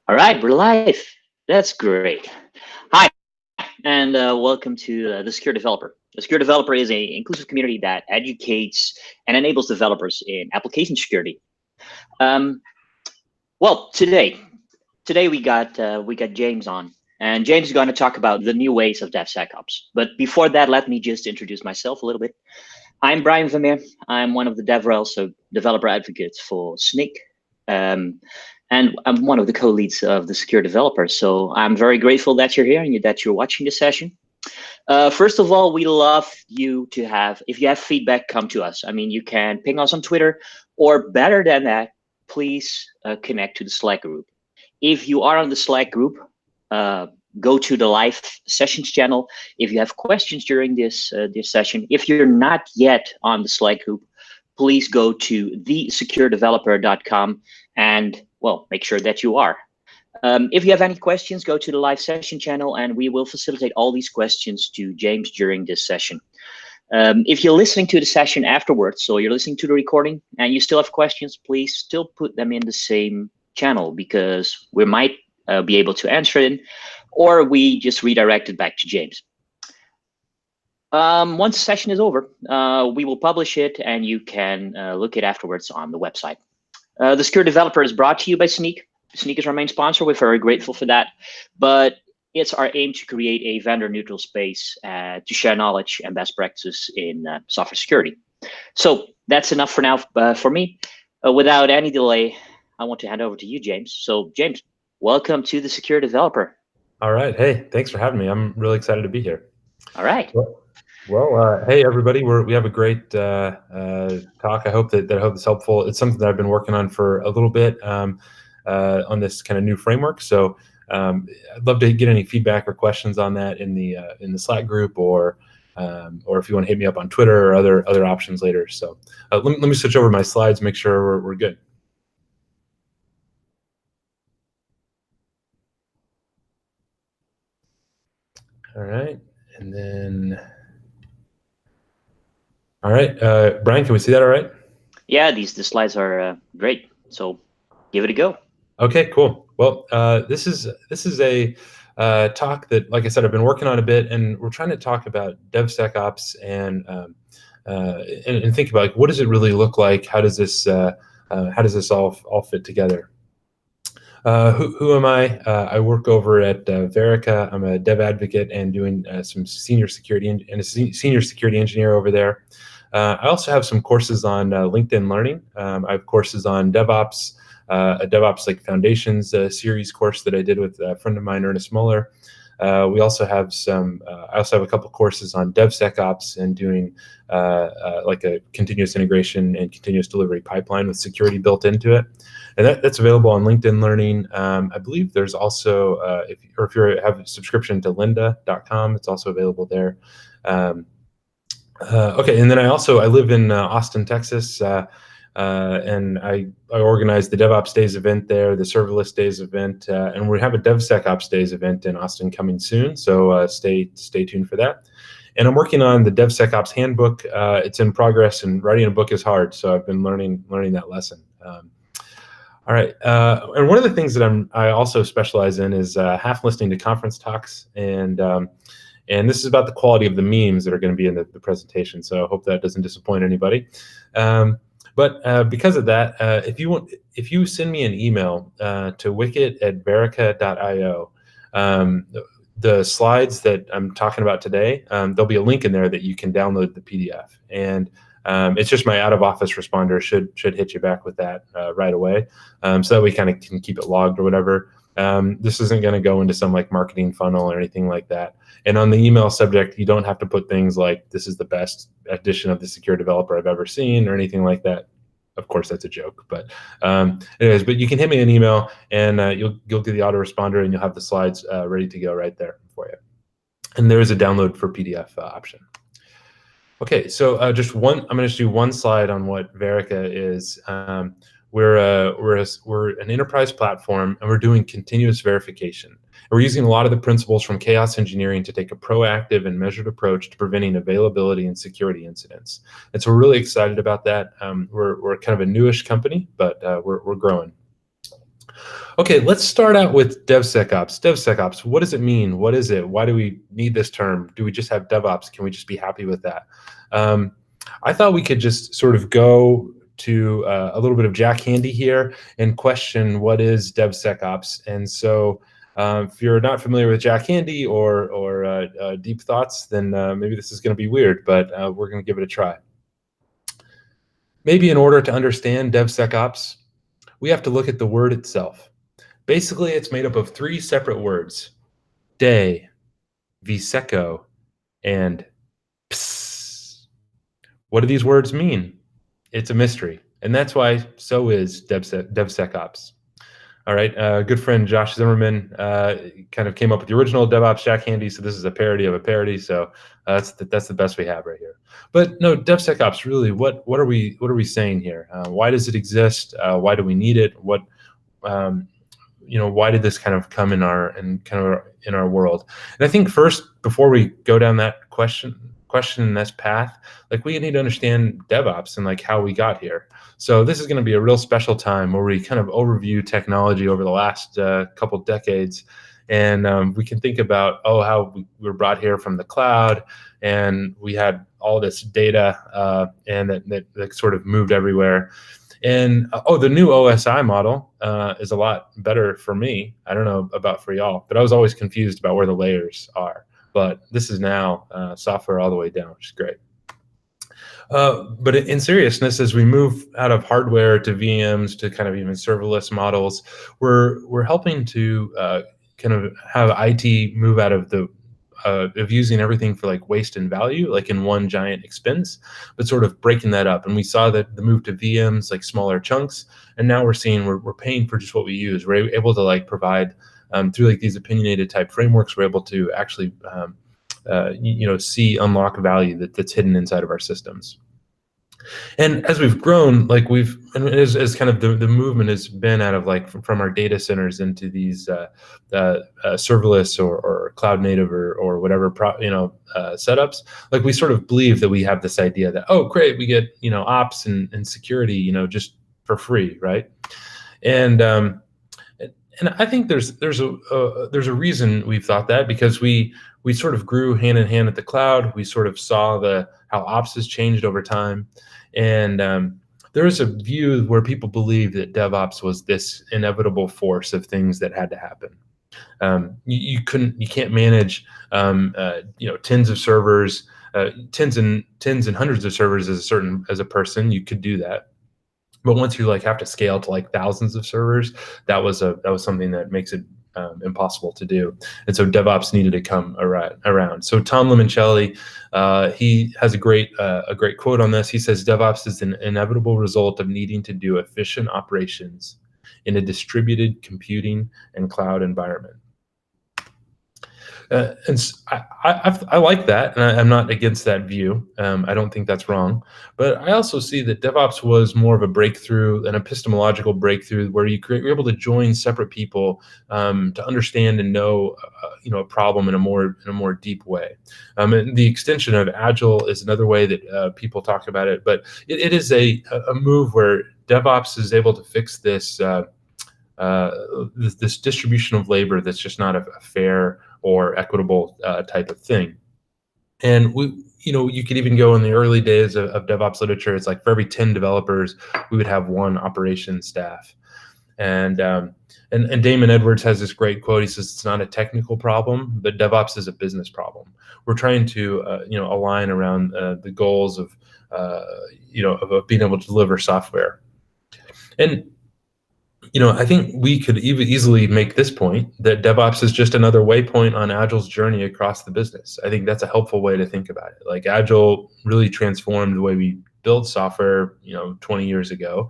All right, we're live. That's great. Hi, and welcome to the Secure Developer. The Secure Developer is an inclusive community that educates and enables developers in application security. Um, well, today we got James on, and James is going to talk about the new ways of DevSecOps. But before that, let me just introduce myself a little bit. I'm Brian Vermeer. I'm one of the DevRels, so developer advocates for Snyk. And I'm one of the co-leads of the Secure Developer. So I'm very grateful that you're here and that you're watching this session. First of all, we love you to have, if you have feedback, come to us. I mean, you can ping us on Twitter, or better than that, please connect to the Slack group. If you are on the Slack group, go to the live sessions channel. If you have questions during this session, if you're not yet on the Slack group, please go to thesecuredeveloper.com and, well, make sure that you are. If you have any questions, go to the live session channel and we will facilitate all these questions to James during this session. If you're listening to the session afterwards, so you're listening to the recording and you still have questions, please still put them in the same channel because we might be able to answer it, or we just redirect it back to James. Once the session is over, we will publish it and you can look it afterwards on the website. The Secure Developer is brought to you by Snyk. Snyk is our main sponsor. We're very grateful for that. But it's our aim to create a vendor-neutral space to share knowledge and best practices in software security. So that's enough for now for me. Without any delay, I want to hand over to you, James. So James, welcome to the Secure Developer. All right. Hey, thanks for having me. I'm really excited to be here. All right. Well, hey everybody, we have a great talk. I hope that it's helpful. It's something that I've been working on for a little bit on this kind of new framework. So I'd love to get any feedback or questions on that in the Slack group, or if you want to hit me up on Twitter or other options later. So let me switch over my slides, make sure we're good. All right, and then. All right, Brian, can we see that all right? Yeah, the slides are great. So give it a go. Okay, cool. Well, this is a talk that, like I said, I've been working on a bit, and we're trying to talk about DevSecOps and think about, like, what does it really look like? How does this all fit together? Who am I? I work over at Verica. I'm a dev advocate and doing some senior security and a senior security engineer over there. I also have some courses on LinkedIn Learning. I have courses on DevOps, a DevOps like Foundations series course that I did with a friend of mine, Ernest Muller. We also have I also have a couple courses on DevSecOps and doing like a continuous integration and continuous delivery pipeline with security built into it. And that's available on LinkedIn Learning. I believe there's also, if you have a subscription to lynda.com, it's also available there. Okay, and then I live in Austin, Texas, and I organize the DevOps Days event there, the Serverless Days event, and we have a DevSecOps Days event in Austin coming soon, so stay tuned for that. And I'm working on the DevSecOps handbook. It's in progress, and writing a book is hard, so I've been learning that lesson. All right, and one of the things that I also specialize in is half listening to conference talks, and this is about the quality of the memes that are going to be in the presentation. So I hope that doesn't disappoint anybody. But because of that, if you send me an email to wickett@verica.io, the slides that I'm talking about today, there'll be a link in there that you can download the PDF, and it's just my out-of-office responder should hit you back with that right away, so that we kind of can keep it logged or whatever. This isn't going to go into some like marketing funnel or anything like that. And on the email subject, you don't have to put things like, this is the best edition of the Secure Developer I've ever seen, or anything like that. Of course, that's a joke, but anyways, but you can hit me an email and you'll get the autoresponder and you'll have the slides ready to go right there for you. And there is a download for PDF option. Okay, so I'm going to do one slide on what Verica is. We're an enterprise platform, and we're doing continuous verification. And we're using a lot of the principles from chaos engineering to take a proactive and measured approach to preventing availability and security incidents. And so we're really excited about that. We're kind of a newish company, but we're growing. Okay, let's start out with DevSecOps. DevSecOps, what does it mean? What is it? Why do we need this term? Do we just have DevOps? Can we just be happy with that? I thought we could just sort of go to a little bit of Jack Handy here and question what is DevSecOps. And so if you're not familiar with Jack Handy or deep thoughts, then maybe this is going to be weird, but we're going to give it a try. Maybe in order to understand DevSecOps, we have to look at the word itself. Basically, it's made up of 3 separate words: de, vseco, and ps. What do these words mean? It's a mystery, and that's why so is DevSecOps. All right, good friend Josh Zimmerman kind of came up with the original DevOps Jack Handy, so this is a parody of a parody. So that's the best we have right here. But no, DevSecOps really, what are we saying here? Why does it exist? Why do we need it? What why did this kind of come in our world? And I think first, before we go down that question and this path, like we need to understand DevOps and like how we got here. So this is going to be a real special time where we kind of overview technology over the last couple decades, and we can think about how we were brought here from the cloud, and we had all this data and that sort of moved everywhere. And the new OSI model is a lot better for me. I don't know about for y'all, but I was always confused about where the layers are. But this is now software all the way down, which is great. But in seriousness, as we move out of hardware to VMs to kind of even serverless models, we're helping to kind of have IT move out of the of using everything for like waste and value, like in one giant expense, but sort of breaking that up. And we saw that the move to VMs, like smaller chunks, and now we're seeing we're paying for just what we use. We're able to like provide through like these opinionated type frameworks, we're able to actually unlock value that's hidden inside of our systems. And as we've grown, like as kind of the movement has been out of like from our data centers into these serverless or cloud native or whatever setups, like we sort of believe that we have this idea that, oh great, we get ops and security just for free, right? And I think there's a reason we've thought that, because we sort of grew hand in hand at the cloud. We sort of saw how ops has changed over time, and there is a view where people believe that DevOps was this inevitable force of things that had to happen. You can't manage tens of servers, tens and hundreds of servers as a person. You could do that. But once you like have to scale to like thousands of servers, that was something that makes it impossible to do. And so DevOps needed to come around. So Tom Limoncelli, he has a great quote on this. He says, "DevOps is an inevitable result of needing to do efficient operations in a distributed computing and cloud environment." And I like that, and I'm not against that view. I don't think that's wrong, but I also see that DevOps was more of a breakthrough, an epistemological breakthrough, where you're able to join separate people to understand and know, a problem in a more deep way. And the extension of Agile is another way that people talk about it, but it is a move where DevOps is able to fix this this distribution of labor that's just not a fair or equitable type of thing. And you could even go in the early days of DevOps literature. It's like for every 10 developers, we would have 1 operations staff. And Damon Edwards has this great quote. He says, "It's not a technical problem, but DevOps is a business problem." We're trying to align around the goals of being able to deliver software. And I think we could easily make this point that DevOps is just another waypoint on Agile's journey across the business. I think that's a helpful way to think about it. Like Agile really transformed the way we build software, 20 years ago.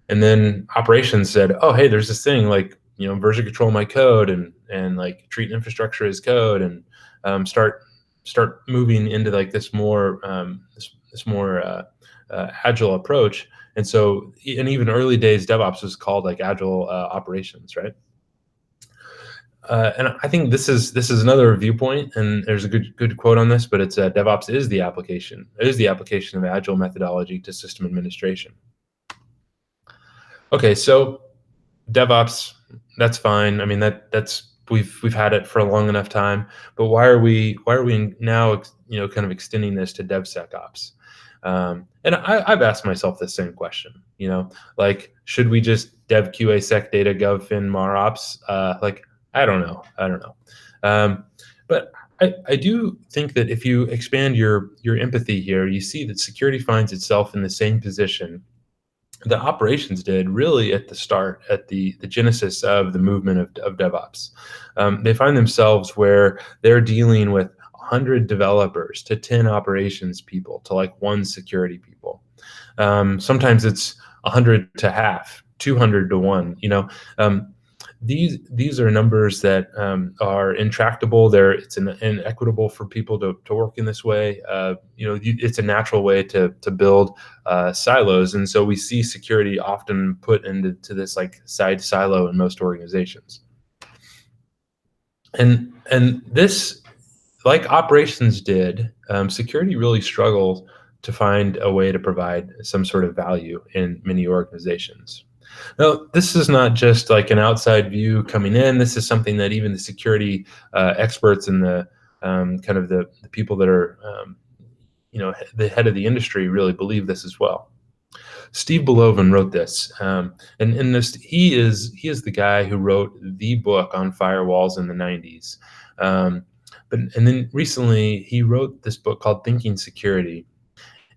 And then operations said, oh, hey, there's this thing like, version control my code and like treat infrastructure as code and start moving into like this more Agile approach. And so in even early days, DevOps was called like Agile operations, right? And I think this is another viewpoint, and there's a good quote on this, but it's DevOps is the application. It is the application of Agile methodology to system administration. Okay, so DevOps, that's fine. I mean, that's we've had it for a long enough time. But why are we now kind of extending this to DevSecOps? And I've asked myself the same question. Like, should we just dev QA sec data gov fin mar ops? Like, I don't know. But I do think that if you expand your empathy here, you see that security finds itself in the same position the operations did really at the start, at the genesis of the movement of DevOps. They find themselves where they're dealing with 100 developers to 10 operations people to like 1 security people. Sometimes it's 100 to half, 200 to 1. These are numbers that are intractable. It's inequitable for people to work in this way. It's a natural way to build silos, and so we see security often put into this like side silo in most organizations. And this, like operations did, security really struggled to find a way to provide some sort of value in many organizations. Now, this is not just like an outside view coming in. This is something that even the security experts and the kind of the people that are, the head of the industry really believe this as well. Steve Beloven wrote this, and this he is the guy who wrote the book on firewalls in the 90s. And then recently he wrote this book called Thinking Security.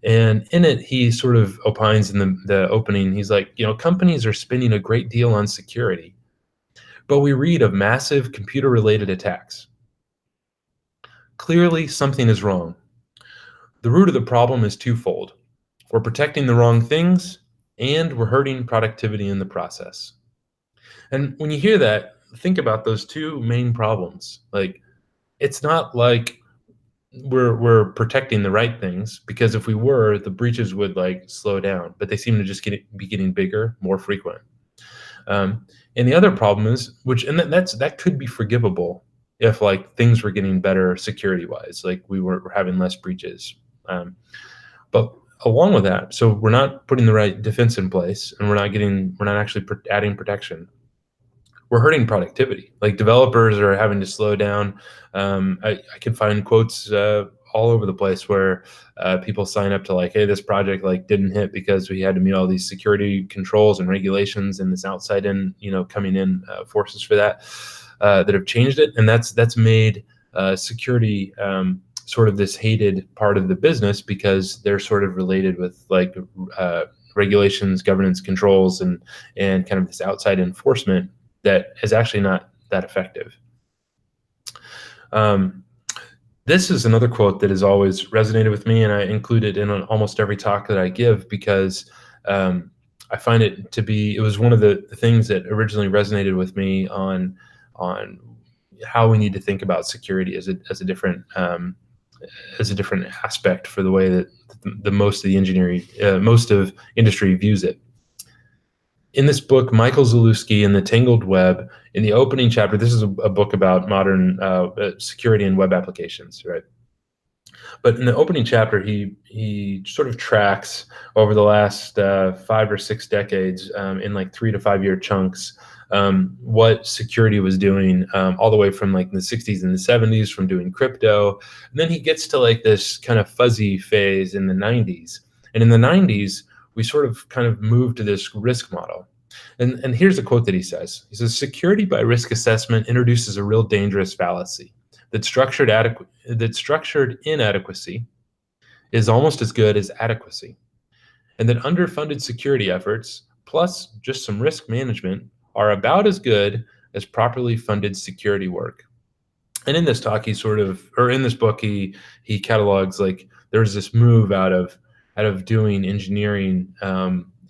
And in it, he sort of opines in the opening, he's like, companies are spending a great deal on security, but we read of massive computer-related attacks. Clearly, something is wrong. The root of the problem is twofold. We're protecting the wrong things, and we're hurting productivity in the process. And when you hear that, think about those two main problems. Like, it's not like we're protecting the right things, because if we were, the breaches would like slow down, but they seem to just be getting bigger, more frequent. And the other problem is, that could be forgivable if like things were getting better security wise, like we're having less breaches. But along with that, so we're not putting the right defense in place, and we're not actually adding protection. We're hurting productivity. Like developers are having to slow down. I can find quotes all over the place where people sign up to like, hey, this project like didn't hit because we had to meet all these security controls and regulations and this outside in, coming in forces for that have changed it. And that's made security sort of this hated part of the business, because they're sort of related with like regulations, governance, controls, and kind of this outside enforcement that is actually not that effective. This is another quote that has always resonated with me, and I include it in almost every talk that I give, because I find it to be, it was one of the things that originally resonated with me on how we need to think about security as a different aspect for the way that most of industry views it. In this book, Michael Zalewski in The Tangled Web, in the opening chapter, this is a book about modern security and web applications, right? But in the opening chapter, he sort of tracks over the last 5 or 6 decades in like 3 to 5 year chunks what security was doing, all the way from like the 60s and the 70s, from doing crypto. And then he gets to like this kind of fuzzy phase in the 90s. And in the 90s, we sort of kind of moved to this risk model. And here's a quote that he says. He says, security by risk assessment introduces a real dangerous fallacy that structured inadequacy is almost as good as adequacy, and that underfunded security efforts plus just some risk management are about as good as properly funded security work. And in this talk, in this book, he catalogs like there's this move out of doing engineering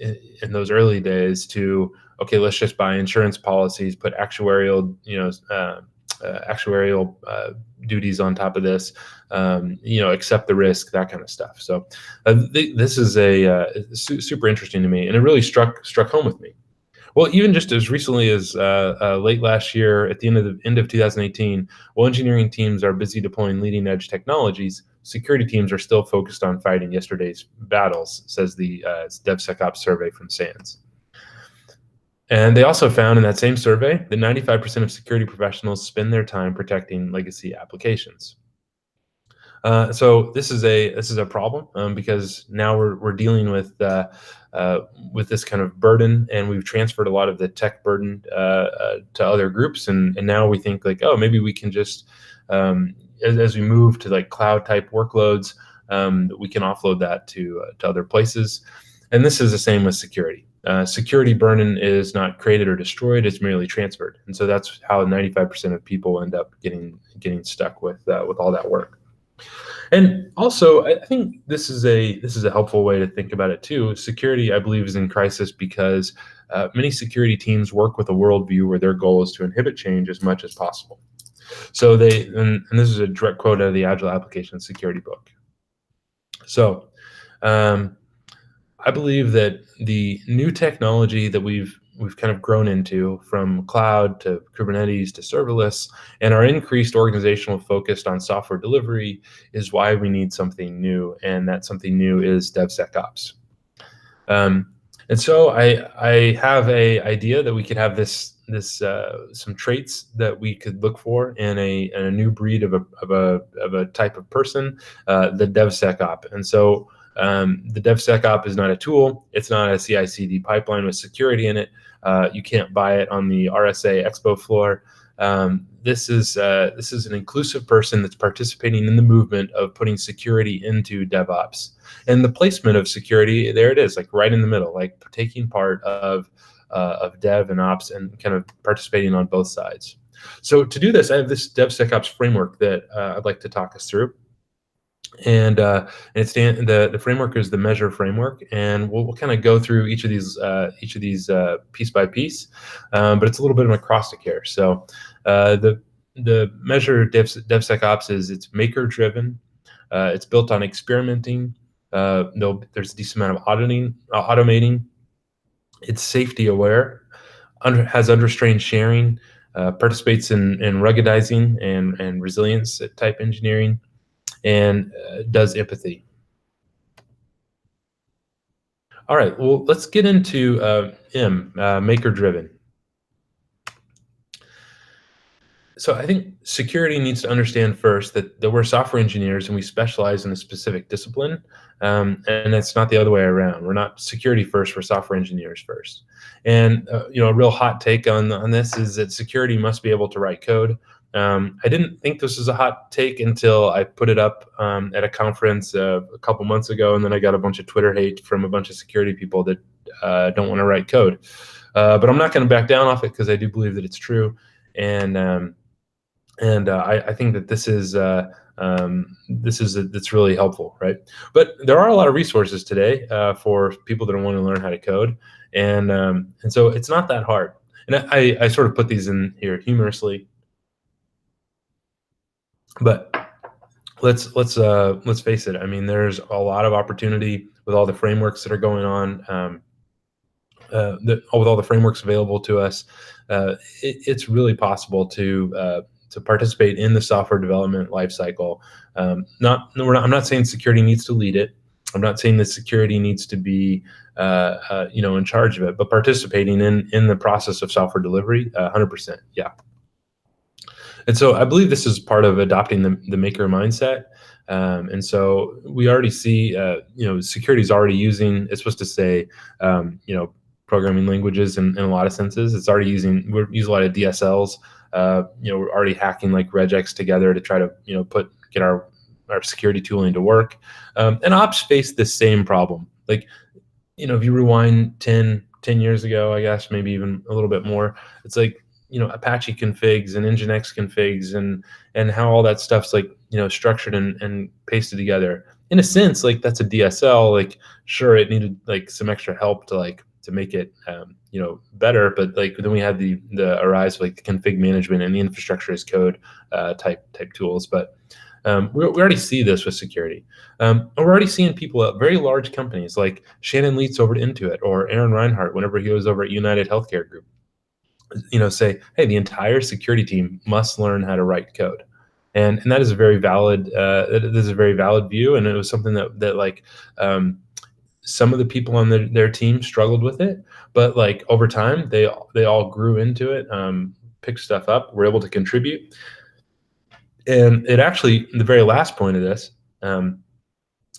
in those early days to, okay, let's just buy insurance policies, put actuarial duties on top of this, accept the risk, that kind of stuff. So this is super interesting to me, and it really struck home with me. Well, even just as recently as late last year, at the end of 2018, while engineering teams are busy deploying leading edge technologies, security teams are still focused on fighting yesterday's battles, says the DevSecOps survey from SANS. And they also found in that same survey that 95% of security professionals spend their time protecting legacy applications. So this is a problem because now we're dealing with this kind of burden, and we've transferred a lot of the tech burden to other groups, and now we think like, oh, maybe we can just as we move to like cloud type workloads, we can offload that to other places. And this is the same with security. Security burden is not created or destroyed; it's merely transferred, and so that's how 95% of people end up getting stuck with all that work. And also, I think this is a helpful way to think about it too. Security, I believe, is in crisis because many security teams work with a worldview where their goal is to inhibit change as much as possible. So and this is a direct quote out of the Agile Application Security book. So I believe that the new technology that we've kind of grown into, from cloud to Kubernetes to serverless, and our increased organizational focus on software delivery is why we need something new, and that something new is DevSecOps. And so I have a idea that we could have some traits that we could look for in a new breed of a type of person, the DevSecOps. And so the DevSecOps is not a tool. It's not a CI/CD pipeline with security in it. You can't buy it on the RSA Expo floor. This is an inclusive person that's participating in the movement of putting security into DevOps. And the placement of security, there it is, like right in the middle, like taking part of Dev and Ops and kind of participating on both sides. So to do this, I have this DevSecOps framework that I'd like to talk us through. And the framework is the measure framework, and we'll kind of go through each of these piece by piece, but it's a little bit of an acrostic here. So the measure DevSecOps it's maker driven, it's built on experimenting. There's a decent amount of automating. It's safety aware, has unrestrained sharing, participates in ruggedizing and resilience type engineering, and does empathy. All right, well, let's get into maker-driven. So I think security needs to understand first that we're software engineers and we specialize in a specific discipline, and it's not the other way around. We're not security first, we're software engineers first. And a real hot take on this is that security must be able to write code. I didn't think this was a hot take until I put it up at a conference a couple months ago, and then I got a bunch of Twitter hate from a bunch of security people that don't want to write code. But I'm not going to back down off it because I do believe that it's true, and I think that this is that's really helpful, right? But there are a lot of resources today for people that want to learn how to code, and so it's not that hard. And I sort of put these in here humorously. But let's face it. I mean, there's a lot of opportunity with all the frameworks that are going on, with all the frameworks available to us. It's really possible to participate in the software development lifecycle. I'm not saying security needs to lead it. I'm not saying that security needs to be in charge of it, but participating in the process of software delivery, 100%, yeah. And so I believe this is part of adopting the maker mindset. And so we already see, security is already using, it's supposed to say, programming languages in a lot of senses. It's already we use a lot of DSLs. We're already hacking like regex together to try to, get our security tooling to work. And ops face the same problem. Like, if you rewind 10 years ago, I guess, maybe even a little bit more, it's like, Apache configs and Nginx configs and how all that stuff's like, structured and pasted together. In a sense, like that's a DSL, like, sure, it needed like some extra help to make it, better. But like then we had the arise of like the config management and the infrastructure as code type tools. But we already see this with security. And we're already seeing people at very large companies like Shannon Lietz over at Intuit, or Aaron Rinehart whenever he was over at United Healthcare Group, say, hey, the entire security team must learn how to write code. And that is a very valid view, and it was something that some of the people on their team struggled with it, but like over time, they all grew into it, picked stuff up, were able to contribute. And it actually, the very last point of this,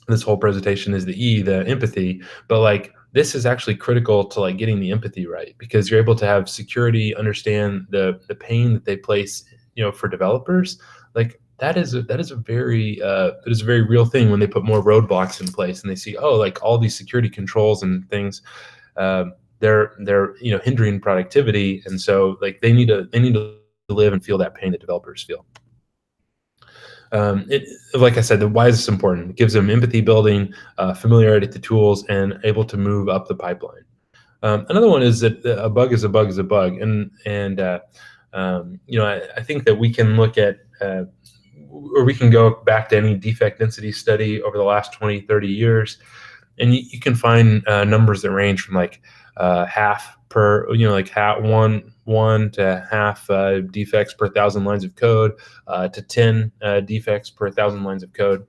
this whole presentation is the empathy, but like this is actually critical to like getting the empathy right, because you're able to have security understand the pain that they place, for developers. Like that is a very real thing when they put more roadblocks in place and they see, oh, like all these security controls and things, they're hindering productivity, and so like they need to live and feel that pain that developers feel. Like I said, why is this important? It gives them empathy building, familiarity to tools, and able to move up the pipeline. Another one is that a bug is a bug is a bug, and I think that we can look at, or we can go back to any defect density study over the last 20, 30 years, and you can find numbers that range from like half per, like one to half defects per 1,000 lines of code, to 10 defects per 1,000 lines of code.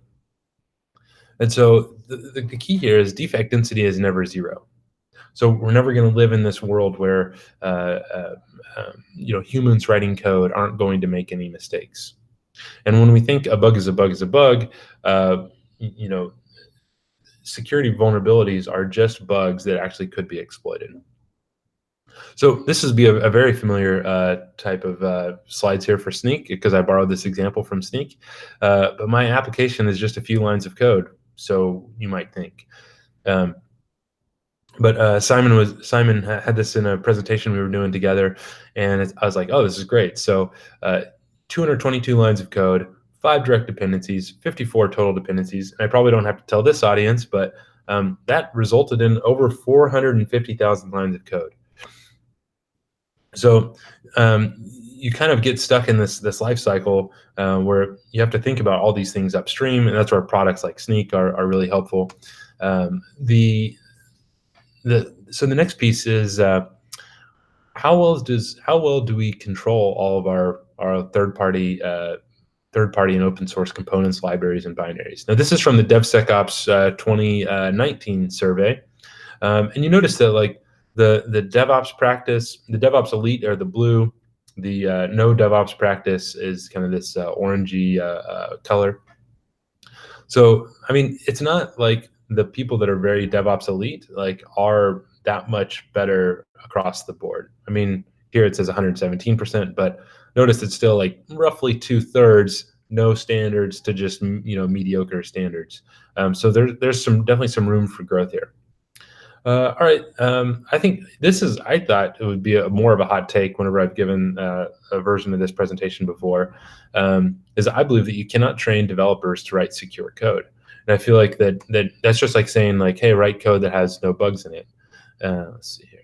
And so the key here is defect density is never zero. So we're never going to live in this world where humans writing code aren't going to make any mistakes. And when we think a bug is a bug is a bug, security vulnerabilities are just bugs that actually could be exploited. So this would be a very familiar type of slides here for Sneak, because I borrowed this example from Sneak. But my application is just a few lines of code, so you might think. But Simon had this in a presentation we were doing together, and I was like, oh, this is great. So 222 lines of code, 5 direct dependencies, 54 total dependencies. And I probably don't have to tell this audience, but that resulted in over 450,000 lines of code. So you kind of get stuck in this life cycle where you have to think about all these things upstream, and that's where products like Sneak are really helpful. So the next piece is how well do we control all of our third party and open source components, libraries, and binaries? Now this is from the DevSecOps 2019 survey, and you notice that like the DevOps practice, the DevOps elite are the blue, the no DevOps practice is kind of this orangey color. So I mean, it's not like the people that are very DevOps elite like are that much better across the board. I mean, here it says 117%, but notice it's still like roughly 2/3 no standards to just mediocre standards. So there's definitely some room for growth here. All right, I think I thought it would be more of a hot take whenever I've given a version of this presentation before, is I believe that you cannot train developers to write secure code. And I feel like that's just like saying like, hey, write code that has no bugs in it. Let's see here.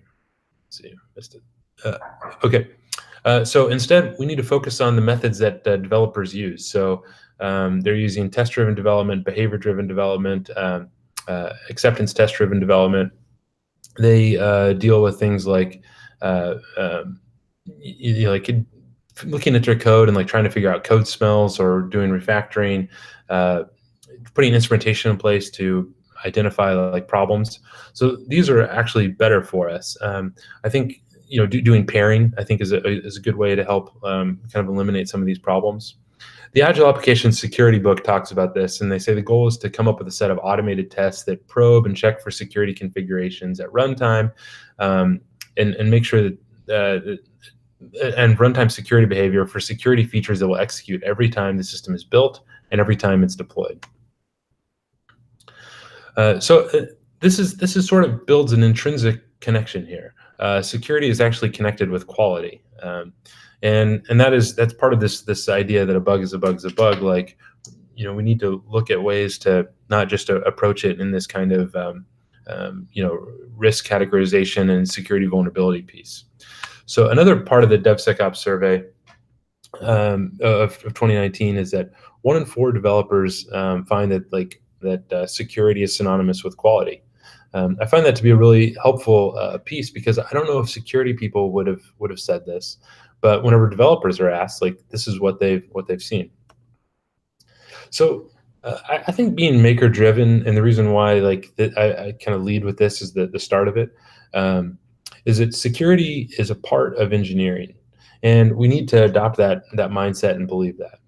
Missed it. Okay. So instead, we need to focus on the methods that developers use. So they're using test-driven development, behavior-driven development, acceptance test-driven development. They deal with things like like looking at their code and like trying to figure out code smells, or doing refactoring, putting instrumentation in place to identify like problems. So these are actually better for us. I think doing pairing I think is a good way to help kind of eliminate some of these problems. The Agile Application Security book talks about this, and they say the goal is to come up with a set of automated tests that probe and check for security configurations at runtime, and make sure that and runtime security behavior for security features that will execute every time the system is built and every time it's deployed. So this is sort of builds an intrinsic connection here. Security is actually connected with quality, and that's part of this idea that a bug is a bug is a bug. Like, we need to look at ways to not just approach it in this kind of risk categorization and security vulnerability piece. So another part of the DevSecOps survey of 2019 is that 1 in 4 developers find that security is synonymous with quality. I find that to be a really helpful piece, because I don't know if security people would have said this, but whenever developers are asked, like, this is what they've seen. So I think being maker driven, and the reason why I kind of lead with this is the start of it, is that security is a part of engineering, and we need to adopt that mindset and believe that.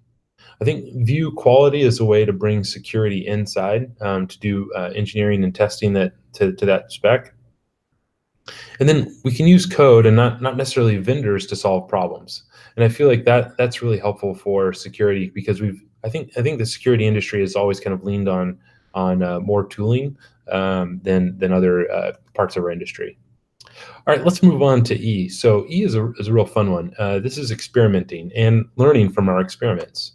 I think view quality as a way to bring security inside, to do engineering and testing that to that spec. And then we can use code and not necessarily vendors to solve problems. And I feel like that's really helpful for security, because I think the security industry has always kind of leaned on more tooling than other parts of our industry. All right, let's move on to E. So E is a real fun one. This is experimenting and learning from our experiments.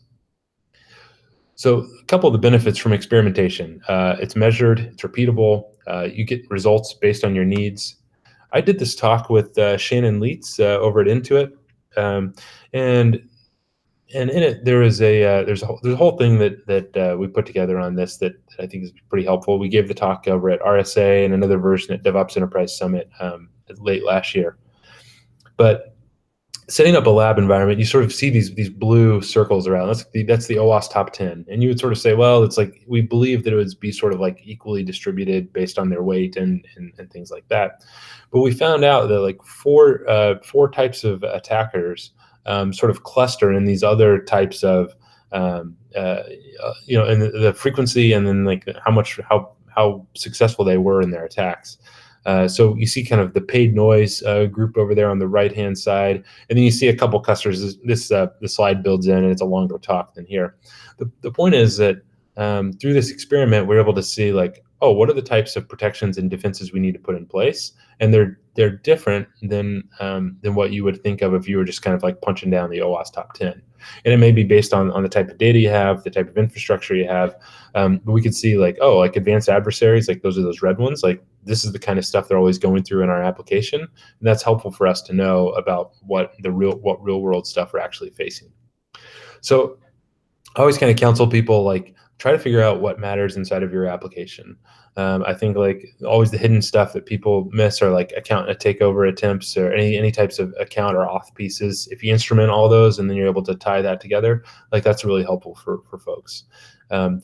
So a couple of the benefits from experimentation: it's measured, it's repeatable, you get results based on your needs. I did this talk with Shannon Lietz over at Intuit, and in it there was there's a whole thing that we put together on this that I think is pretty helpful. We gave the talk over at RSA and another version at DevOps Enterprise Summit late last year. But setting up a lab environment, you sort of see these blue circles around. That's the OWASP top 10, and you would sort of say, well, it's like we believe that it would be sort of like equally distributed based on their weight and things like that. But we found out that like four types of attackers sort of cluster in these other types of and the frequency, and then like how successful they were in their attacks. So you see kind of the paid noise group over there on the right-hand side, and then you see a couple clusters. The slide builds in, and it's a longer talk than here. The point is that through this experiment, we're able to see like, oh, what are the types of protections and defenses we need to put in place, and they're different than what you would think of if you were just kind of like punching down the OWASP top 10. And it may be based on the type of data you have, the type of infrastructure you have. But we could see like, oh, like advanced adversaries, like those are those red ones. Like this is the kind of stuff they're always going through in our application. And that's helpful for us to know about what real world stuff we're actually facing. So I always kind of counsel people, like, try to figure out what matters inside of your application. I think like always the hidden stuff that people miss are like account takeover attempts, or any types of account or auth pieces. If you instrument all those and then you're able to tie that together, like that's really helpful for folks.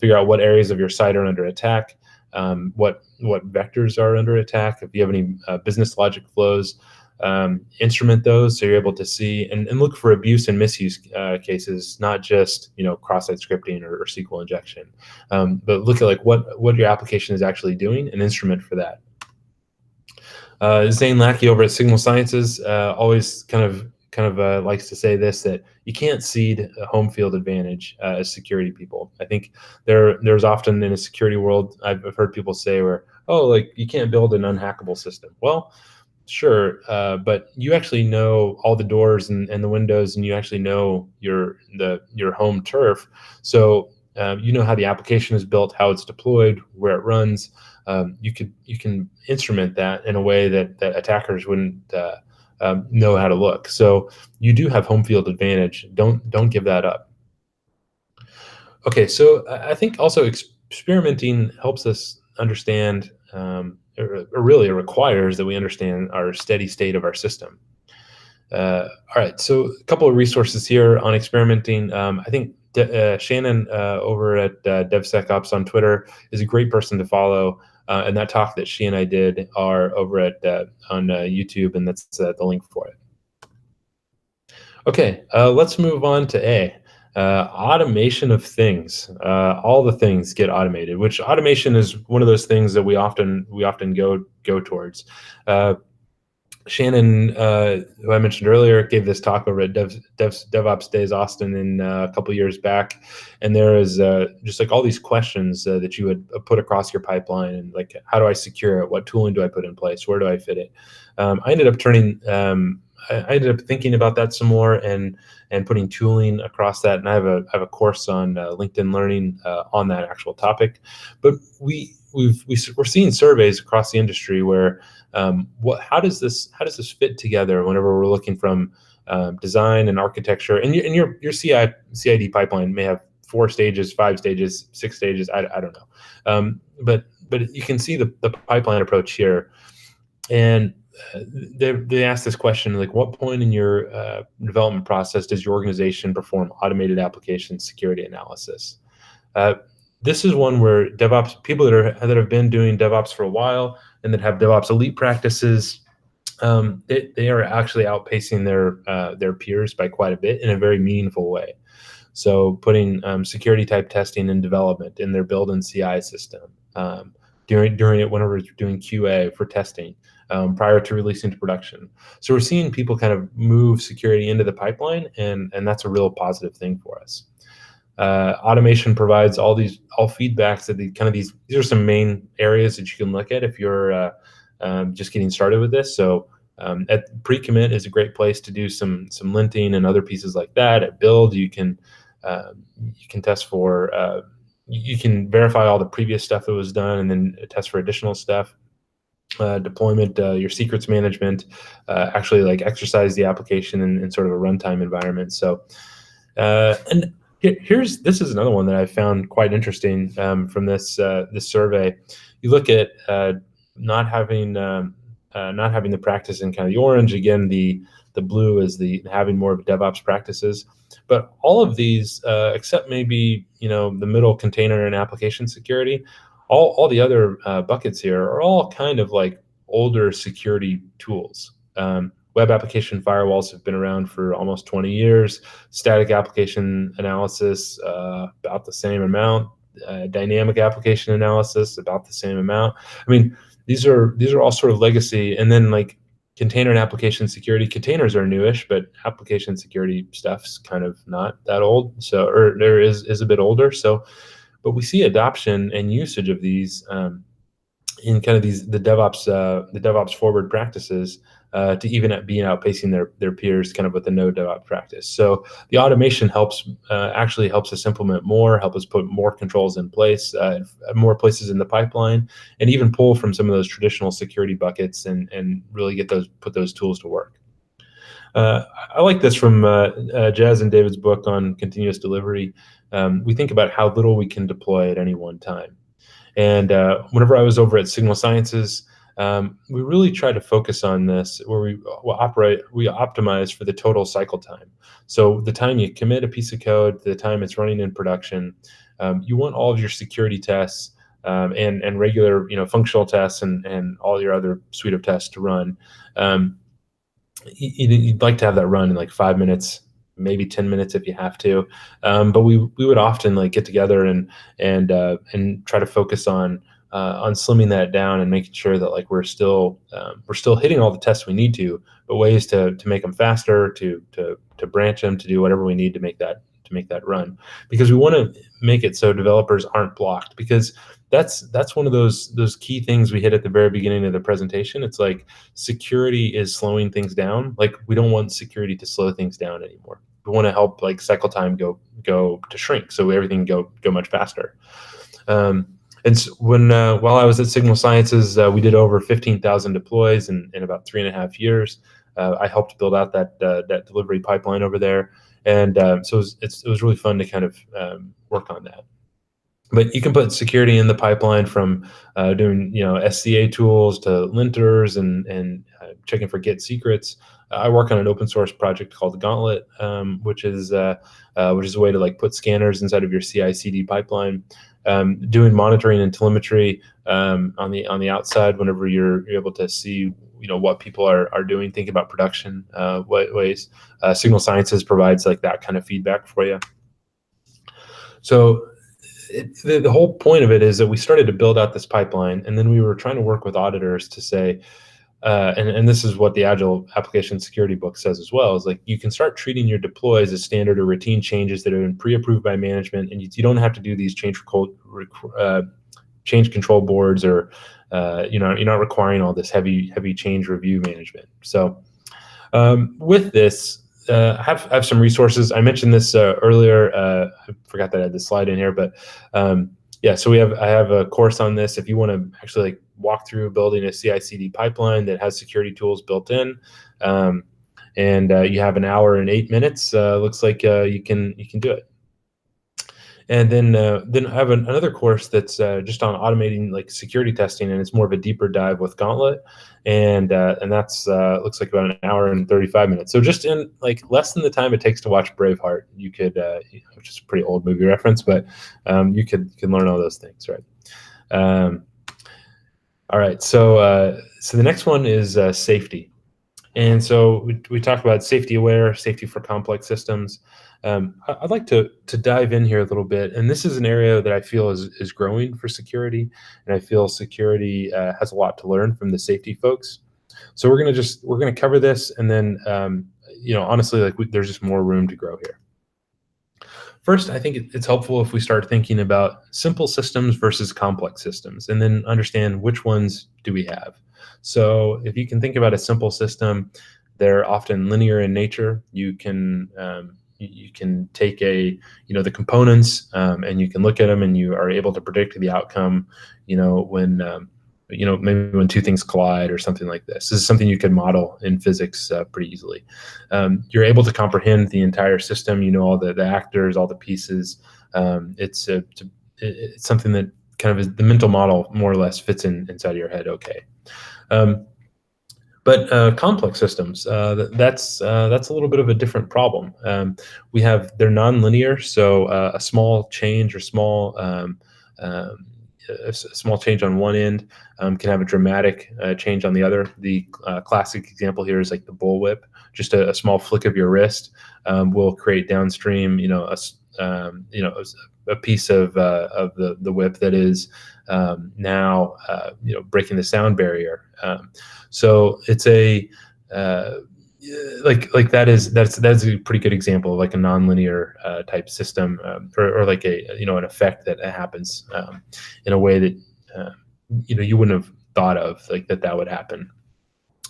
Figure out what areas of your site are under attack, what vectors are under attack. If you have any business logic flows, instrument those so you're able to see and look for abuse and misuse cases, not just cross-site scripting or SQL injection, but look at like what your application is actually doing and instrument for that. Zane Lackey over at Signal Sciences always kind of likes to say this, that you can't cede a home field advantage as security people. I think there's often in a security world, I've heard people say where, oh, like you can't build an unhackable system. Well, sure, but you actually know all the doors and the windows, and you actually know your home turf. So you know how the application is built, how it's deployed, where it runs. You can instrument that in a way that attackers wouldn't know how to look. So you do have home field advantage. Don't give that up. Okay, so I think also experimenting helps us understand. Or really it requires that we understand our steady state of our system. All right, so a couple of resources here on experimenting. I think Shannon over at DevSecOps on Twitter is a great person to follow, and that talk that she and I did are over at on YouTube, and that's the link for it. Okay, let's move on to A. Automation of things. All the things get automated, which automation is one of those things that we often go towards. Shannon, who I mentioned earlier, gave this talk over at DevOps Days Austin in a couple years back, and there is just like all these questions that you would put across your pipeline, and like, how do I secure it? What tooling do I put in place? Where do I fit it? I ended up thinking about that some more and putting tooling across that. And I have a course on LinkedIn Learning on that actual topic. But we're seeing surveys across the industry where how does this fit together whenever we're looking from design and architecture, and your CI/CD pipeline may have 4 stages, 5 stages, 6 stages. I don't know, but you can see the pipeline approach here, and they asked this question, like, what point in your development process does your organization perform automated application security analysis? this is one where DevOps people that have been doing DevOps for a while and that have DevOps elite practices, they are actually outpacing their peers by quite a bit in a very meaningful way. So putting security type testing and development in their build and CI system, during it whenever it's doing QA for testing, prior to releasing to production. So we're seeing people kind of move security into the pipeline, and that's a real positive thing for us. Automation provides all feedbacks that these are some main areas that you can look at if you're just getting started with this. So at pre-commit is a great place to do some linting and other pieces like that. At build, you can test for you can verify all the previous stuff that was done and then test for additional stuff. Deployment, your secrets management, actually like exercise the application in sort of a runtime environment. So and this is another one that I found quite interesting from this survey. You look at not having the practice in kind of the orange. Again, the blue is the having more of DevOps practices. But all of these, except maybe the middle, container and application security, all the other buckets here are all kind of like older security tools. Web application firewalls have been around for almost 20 years. Static application analysis, about the same amount. Dynamic application analysis, about the same amount. I mean, these are all sort of legacy. And then like container and application security, containers are newish, but application security stuff's kind of not that old. So, or there is a bit older. So, but we see adoption and usage of these in kind of the DevOps forward practices to even being outpacing their peers kind of with the no DevOps practice. So the automation actually helps us implement more, help us put more controls in place, more places in the pipeline, and even pull from some of those traditional security buckets and really put those tools to work. I like this from Jazz and David's book on continuous delivery. We think about how little we can deploy at any one time. And whenever I was over at Signal Sciences, we really try to focus on this, where we optimize for the total cycle time. So the time you commit a piece of code, the time it's running in production, you want all of your security tests and regular functional tests and all your other suite of tests to run. You'd like to have that run in like 5 minutes, maybe 10 minutes if you have to. But we would often like get together and try to focus on slimming that down and making sure that like we're still hitting all the tests we need to, but ways to make them faster, to branch them, to do whatever we need to make that run, because we want to make it so developers aren't blocked, because that's one of those key things we hit at the very beginning of the presentation. It's like security is slowing things down. Like we don't want security to slow things down anymore. We want to help like cycle time go to shrink, so everything go much faster. And so while I was at Signal Sciences, we did over 15,000 deploys in about 3.5 years. I helped build out that delivery pipeline over there, and so it was really fun to kind of work on that. But you can put security in the pipeline from doing SCA tools to linters and checking for Git secrets. I work on an open source project called Gauntlt, which is a way to like put scanners inside of your CI/CD pipeline. Doing monitoring and telemetry on the outside whenever you're able to see what people are doing, think about production ways. Signal Sciences provides like that kind of feedback for you. So the whole point of it is that we started to build out this pipeline, and then we were trying to work with auditors to say, and this is what the Agile application security book says as well, is like you can start treating your deploys as standard or routine changes that have been pre-approved by management, and you don't have to do these change control boards, or you're not requiring all this heavy change review management. So with this, I have some resources. I mentioned this earlier. I forgot that I had this slide in here, but yeah. So I have a course on this. If you want to actually like walk through building a CI/CD pipeline that has security tools built in, and you have 1 hour and 8 minutes, looks like you can do it. And then I have another course that's just on automating like security testing, and it's more of a deeper dive with Gauntlt, and that's looks like about an hour and 35 minutes. So just in like less than the time it takes to watch Braveheart, you could, which is a pretty old movie reference, but you can learn all those things, right? All right, so so the next one is safety. And so we talk about safety aware, safety for complex systems. I'd like to dive in here a little bit, and this is an area that I feel is growing for security, and I feel security has a lot to learn from the safety folks. So we're gonna cover this, and then honestly, like there's just more room to grow here. First, I think it's helpful if we start thinking about simple systems versus complex systems, and then understand which ones do we have. So if you can think about a simple system, they're often linear in nature. You can take the components and you can look at them and you are able to predict the outcome. When maybe when two things collide or something like this. This is something you can model in physics pretty easily. You're able to comprehend the entire system. You know all the actors, all the pieces. It's something that kind of is the mental model more or less fits inside of your head. Okay. But complex systems, that's a little bit of a different problem. They're nonlinear, so a small change or a small change on one end can have a dramatic change on the other. The classic example here is like the bullwhip. Just a small flick of your wrist will create downstream, a piece of the whip that is now breaking the sound barrier. So it's that's a pretty good example of like a nonlinear type system, or like an effect that happens in a way that you wouldn't have thought of, like that would happen.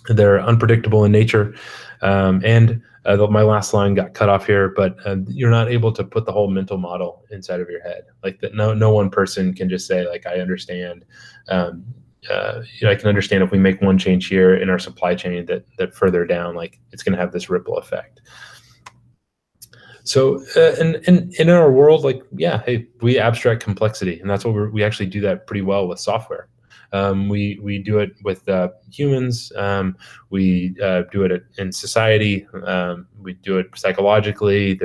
They're unpredictable in nature, and my last line got cut off here, but you're not able to put the whole mental model inside of your head. Like that, no one person can just say like I understand. I can understand if we make one change here in our supply chain that further down, like it's going to have this ripple effect. So in our world, like hey, we abstract complexity, and that's what we actually do that pretty well with software. We do it with humans. We do it in society. We do it psychologically.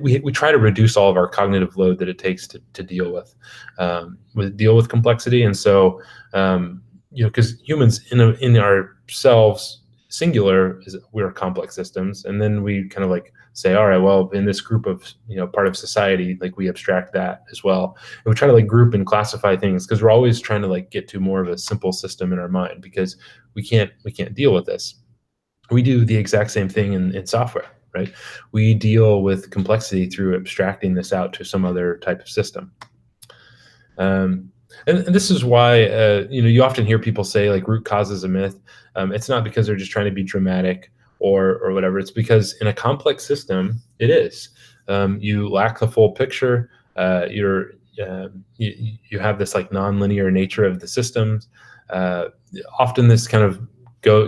We try to reduce all of our cognitive load that it takes to deal with complexity. And so because humans in ourselves singular we're complex systems, and then we kind of like say, all right, well, in this group of part of society, like we abstract that as well, and we try to like group and classify things because we're always trying to like get to more of a simple system in our mind because we can't deal with this. We do the exact same thing in software, right? We deal with complexity through abstracting this out to some other type of system. And this is why you often hear people say like root cause is a myth. It's not because they're just trying to be dramatic or whatever. It's because in a complex system, it is. You lack the full picture. You have this like nonlinear nature of the systems. Often this kind of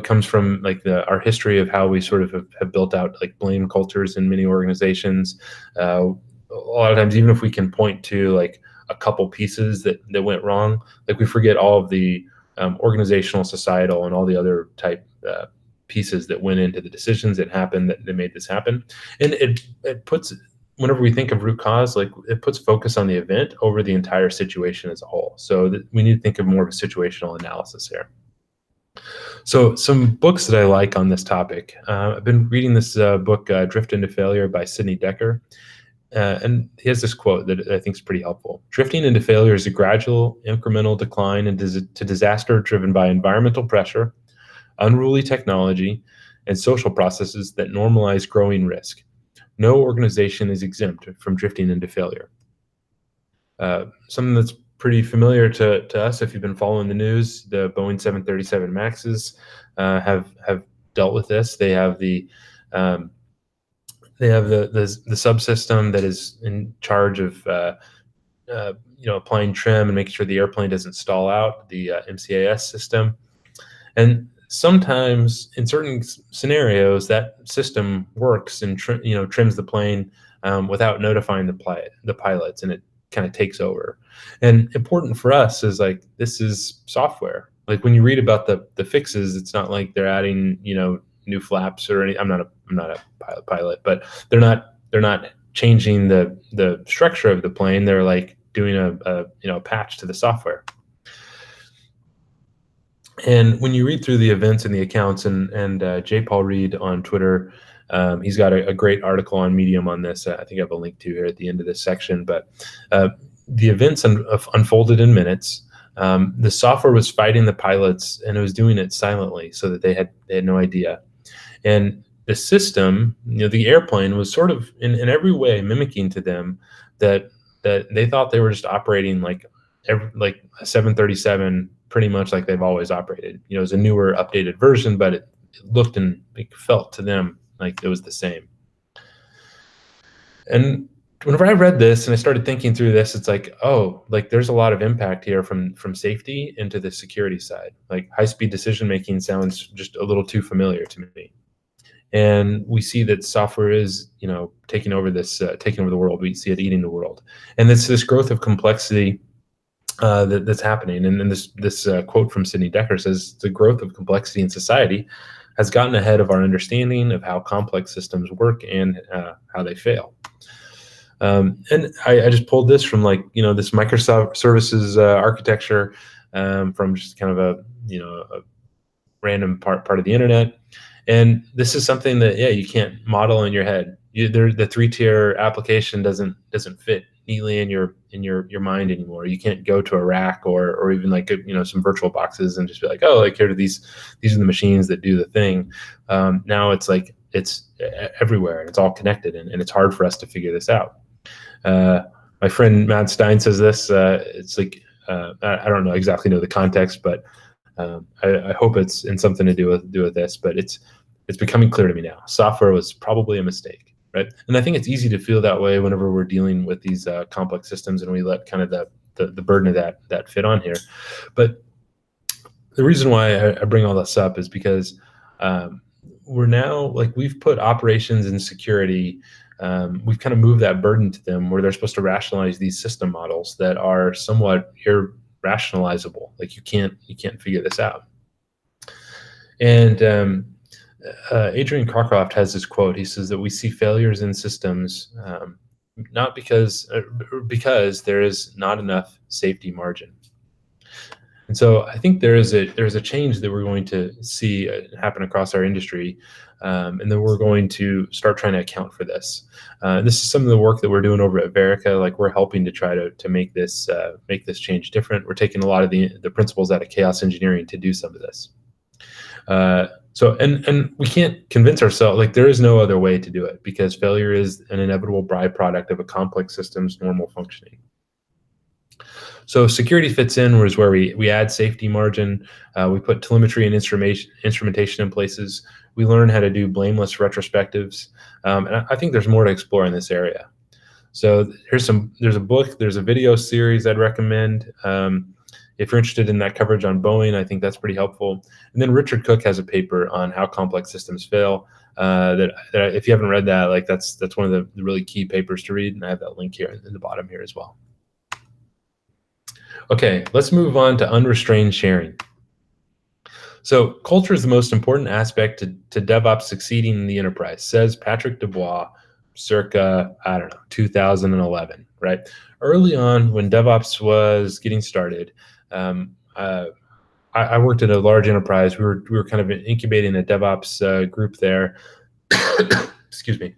comes from like our history of how we sort of have built out like blame cultures in many organizations. A lot of times, even if we can point to like a couple pieces that went wrong, like we forget all of the organizational, societal, and all the other type pieces that went into the decisions that happened that made this happen. And it puts, whenever we think of root cause, like it puts focus on the event over the entire situation as a whole. So we need to think of more of a situational analysis here. So some books that I like on this topic, I've been reading this book, Drift into Failure by Sidney Dekker. And he has this quote that I think is pretty helpful. Drifting into failure is a gradual, incremental decline to disaster driven by environmental pressure, unruly technology, and social processes that normalize growing risk. No organization is exempt from drifting into failure. Something that's pretty familiar to us if you've been following the news, the Boeing 737 MAXs have dealt with this. They have the subsystem that is in charge of applying trim and making sure the airplane doesn't stall out, the MCAS system. And sometimes in certain scenarios that system works and trims the plane without notifying the pilots, and it kind of takes over. And important for us is like, this is software. Like when you read about the fixes, it's not like they're adding new flaps or any. I'm not a pilot, but they're not changing the structure of the plane. They're like doing a patch to the software. And when you read through the events and the accounts, and J. Paul Reed on Twitter, he's got a great article on Medium on this. I think I have a link to here at the end of this section. But the events unfolded in minutes. The software was fighting the pilots, and it was doing it silently, so that they had no idea. And the system, the airplane, was sort of in every way mimicking to them that they thought they were just operating like a 737, pretty much like they've always operated. It was a newer, updated version, but it looked and felt to them like it was the same. And whenever I read this and I started thinking through this, it's like, oh, like there's a lot of impact here from safety into the security side. Like high-speed decision-making sounds just a little too familiar to me. And we see that software is, taking over the world. We see it eating the world. And this growth of complexity that's happening. And then this quote from Sidney Dekker says, the growth of complexity in society has gotten ahead of our understanding of how complex systems work and how they fail. And I just pulled this from this microservices architecture from just kind of a random part of the internet. And this is something that, you can't model in your head. The 3-tier application doesn't fit neatly in your mind anymore. You can't go to a rack or even some virtual boxes and just be like, oh, like here are these are the machines that do the thing. Now it's like it's everywhere and it's all connected, and it's hard for us to figure this out. My friend Matt Stein says this. It's like I don't exactly know the context, but I hope it's in something to do with this. But it's becoming clear to me now. Software was probably a mistake. Right. And I think it's easy to feel that way whenever we're dealing with these complex systems, and we let kind of the burden of that fit on here. But the reason why I bring all this up is because we're now, we've put operations and security, we've kind of moved that burden to them, where they're supposed to rationalize these system models that are somewhat irrationalizable. Like you can't figure this out. And Adrian Cockcroft has this quote. He says that we see failures in systems not because there is not enough safety margin. And so I think there's a change that we're going to see happen across our industry, and then we're going to start trying to account for this. This is some of the work that we're doing over at Verica. Like we're helping to try to make this change different. We're taking a lot of the principles out of chaos engineering to do some of this. So we can't convince ourselves, like there is no other way to do it, because failure is an inevitable byproduct of a complex system's normal functioning. So security fits in, where we add safety margin, we put telemetry and instrumentation in places, we learn how to do blameless retrospectives, and I think there's more to explore in this area. So there's a book, there's a video series I'd recommend. If you're interested in that coverage on BOEING, I think that's pretty helpful. And then Richard Cook has a paper on how complex systems fail. That if you haven't read that, that's one of the really key papers to read, and I have that link here in the bottom here as well. Okay, let's move on to unrestrained sharing. So culture is the most important aspect to DevOps succeeding in the enterprise, says Patrick Dubois, circa 2011, right? Early on, when DevOps was getting started, I worked at a large enterprise. We were kind of incubating a DevOps group there. Excuse me.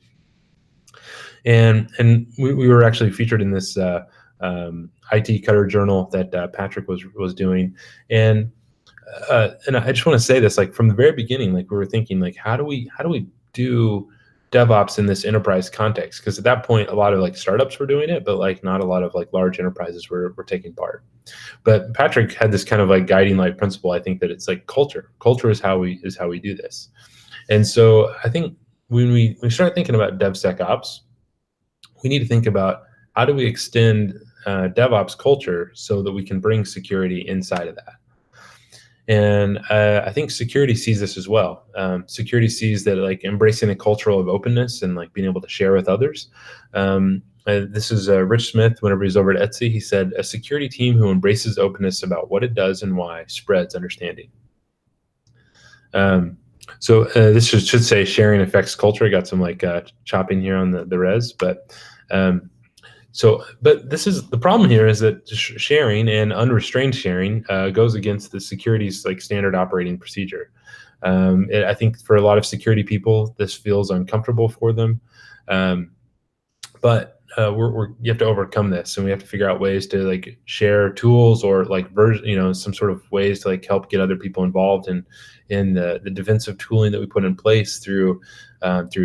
And we were actually featured in this IT Cutter journal that Patrick was doing. And I just want to say this, from the very beginning, we were thinking, how do we do DevOps in this enterprise context? Because at that point, a lot of startups were doing it, but not a lot of large enterprises were taking part. But Patrick had this kind of guiding light principle. I think that it's culture. Culture is how we do this. And so I think when we start thinking about DevSecOps, we need to think about how do we extend DevOps culture so that we can bring security inside of that. And I think security sees this as well. Security sees that like embracing a culture of openness and like being able to share with others. This is Rich Smith, whenever he's over at Etsy, he said, a security team who embraces openness about what it does and why spreads understanding. So this should say sharing affects culture. I got some like chopping here on the res, but but this is the problem here is that sharing and unrestrained sharing goes against the security's like standard operating procedure. I think for a lot of security people, this feels uncomfortable for them, but you have to overcome this, and we have to figure out ways to like share tools or like some sort of ways to like help get other people involved in the defensive tooling that we put in place through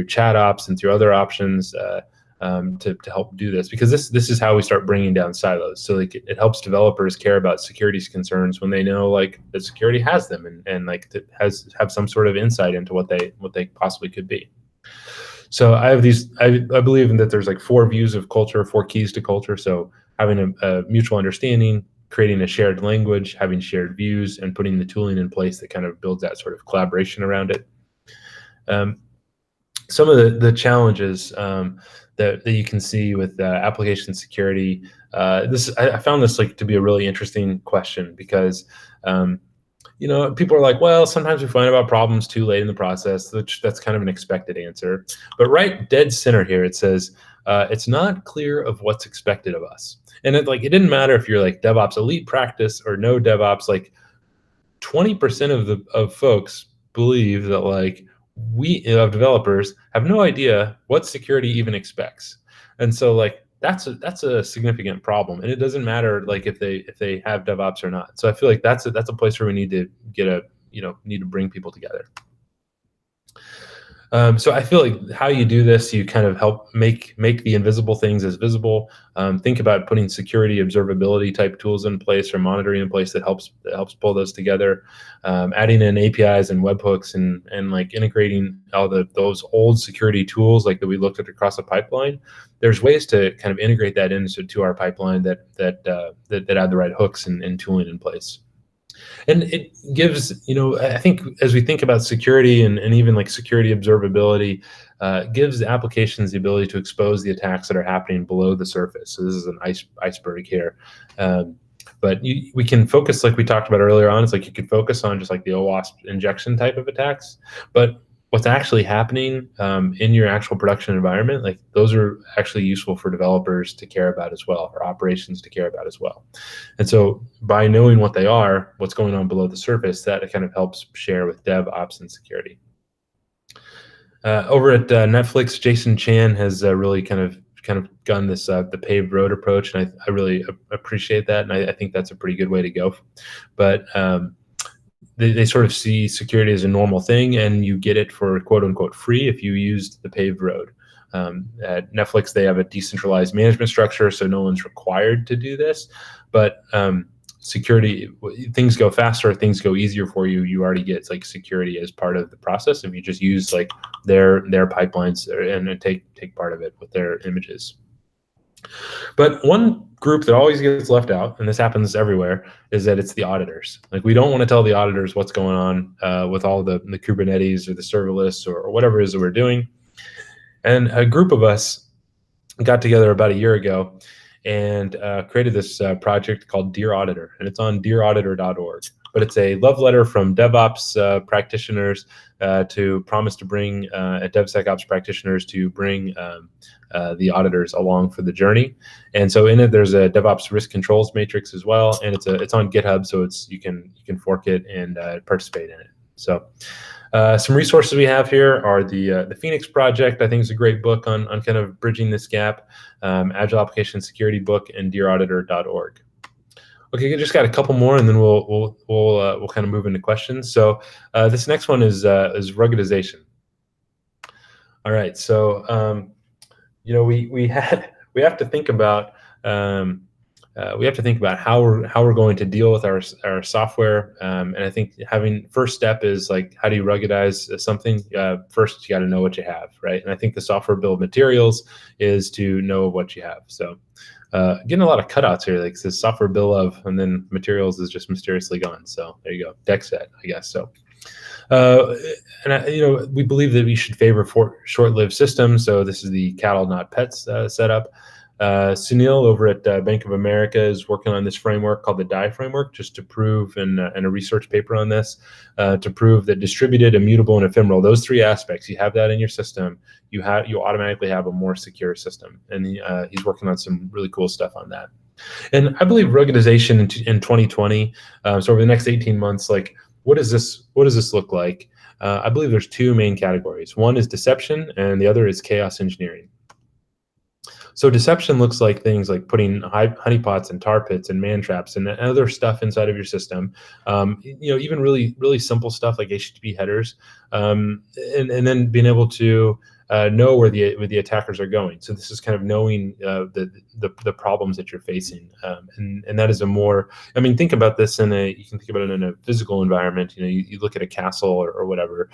chat ops and through other options to help do this, because this is how we start bringing down silos. So like it helps developers care about security's concerns when they know like that security has them and like have some sort of insight into what they possibly could be. So I have these, I believe that there's like 4 views of culture, 4 keys to culture. So having a mutual understanding, creating a shared language, having shared views, and putting the tooling in place that kind of builds that sort of collaboration around it. Some of the challenges that you can see with application security, I found this like to be a really interesting question, because people are like, well, sometimes we find about problems too late in the process, which that's kind of an expected answer. But right dead center here, it says, it's not clear of what's expected of us. And it didn't matter if you're like DevOps elite practice or no DevOps, like 20% of folks believe that like we developers have no idea what security even expects. And so like that's a significant problem, and it doesn't matter like if they have DevOps or not. So I feel like that's a place where we need to need to bring people together. So I feel like how you do this, you kind of help make the invisible things as visible. Think about putting security observability type tools in place or monitoring in place that helps pull those together. Adding in APIs and webhooks and like integrating all those old security tools like that we looked at across the pipeline. There's ways to kind of integrate that into our pipeline that add the right hooks and tooling in place. And it gives, I think as we think about security and even like security observability, gives applications the ability to expose the attacks that are happening below the surface. So this is an iceberg here. But we can focus, like we talked about earlier on, it's like you could focus on just like the OWASP injection type of attacks. But what's actually happening in your actual production environment, like those are actually useful for developers to care about as well, or operations to care about as well. And so by knowing what they are, what's going on below the surface, that kind of helps share with DevOps and security. Over at Netflix, Jason Chan has really kind of done this the paved road approach, and I really appreciate that, and I think that's a pretty good way to go. But they sort of see security as a normal thing, and you get it for quote unquote free if you used the paved road. At Netflix, they have a decentralized management structure, so no one's required to do this. But security, things go faster, things go easier for you. You already get like security as part of the process if you just use like their pipelines and take part of it with their images. But one group that always gets left out, and this happens everywhere, is that it's the auditors. Like we don't want to tell the auditors what's going on with all the Kubernetes or the serverless or whatever it is that we're doing. And a group of us got together about a year ago and created this project called Dear Auditor, and it's on dearauditor.org. But it's a love letter from DevOps practitioners to promise to bring DevSecOps practitioners to bring the auditors along for the journey. And so in it, there's a DevOps risk controls matrix as well, and it's on GitHub, so you can fork it and participate in it. So some resources we have here are the Phoenix Project. I think is a great book on kind of bridging this gap. Agile Application Security book, and dearauditor.org. Okay, just got a couple more, and then we'll kind of move into questions. So this next one is ruggedization. All right, so we have to think about we have to think about how we're going to deal with our software. And I think first step is like, how do you ruggedize something? First, you got to know what you have, right? And I think the software bill of materials is to know what you have. So getting a lot of cutouts here, like this software bill of, and then materials is just mysteriously gone. So there you go, deck set, I guess. So, we believe that we should favor short-lived systems. So this is the cattle, not pets setup. Sunil over at Bank of America is working on this framework called the DIE framework, just to prove, and a research paper on this, to prove that distributed, immutable, and ephemeral, those three aspects, you have that in your system, you automatically have a more secure system. And he's working on some really cool stuff on that. And I believe ruggedization in 2020, so over the next 18 months, like, what does this look like? I believe there's two main categories. One is deception, and the other is chaos engineering. So deception looks like things like putting honeypots and tar pits and mantraps and other stuff inside of your system. Even really simple stuff like HTTP headers, and then being able to know where the attackers are going. So this is kind of knowing the problems that you're facing, and that is a more. I mean, think about this you can think about it in a physical environment. You look at a castle or whatever.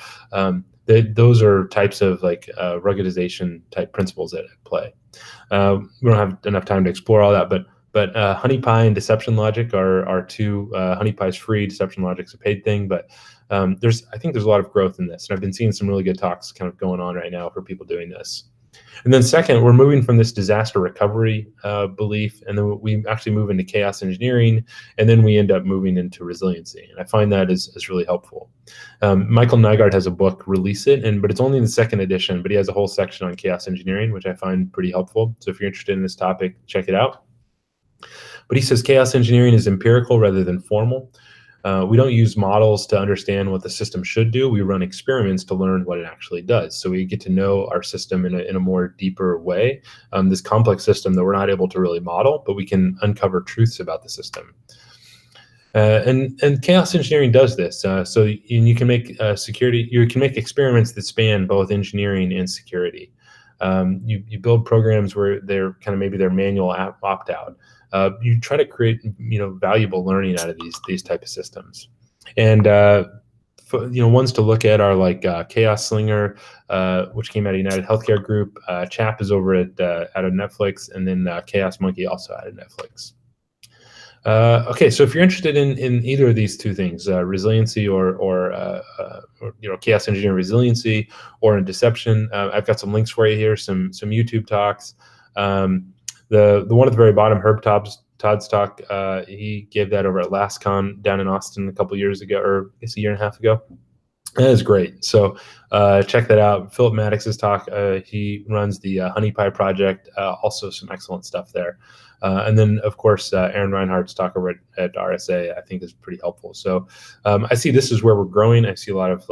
Those are types of like ruggedization type principles at play. We don't have enough time to explore all that, but honeypie and deception logic are two. Honeypie's free, deception logic's a paid thing, but I think there's a lot of growth in this, and I've been seeing some really good talks kind of going on right now for people doing this. And then second, we're moving from this disaster recovery belief, and then we actually move into chaos engineering, and then we end up moving into resiliency. And I find that is really helpful. Michael Nygaard has a book, Release It, but it's only in the second edition, but he has a whole section on chaos engineering, which I find pretty helpful. So if you're interested in this topic, check it out. But he says chaos engineering is empirical rather than formal. We don't use models to understand what the system should do. We run experiments to learn what it actually does. So we get to know our system in a more deeper way. This complex system that we're not able to really model, but we can uncover truths about the system. And chaos engineering does this. So you can make you can make experiments that span both engineering and security. You build programs where they're kind of maybe they're manual opt-out. You try to create valuable learning out of these type of systems. And ones to look at are like Chaos Slinger, which came out of United Healthcare Group. CHAP is over out of Netflix, and then Chaos Monkey also out of Netflix. Okay, so if you're interested in either of these two things, resiliency or chaos engineering resiliency, or in deception, I've got some links for you here, some YouTube talks. The one at the very bottom, Herb Todd's talk, he gave that over at LastCon down in Austin a couple years ago, or I guess a year and a half ago. That is great. So check that out. Philip Maddox's talk, he runs the Honeypie project, also some excellent stuff there. And then, of course, Aaron Rinehart's talk over at RSA, I think, is pretty helpful. So I see this is where we're growing. I see a lot of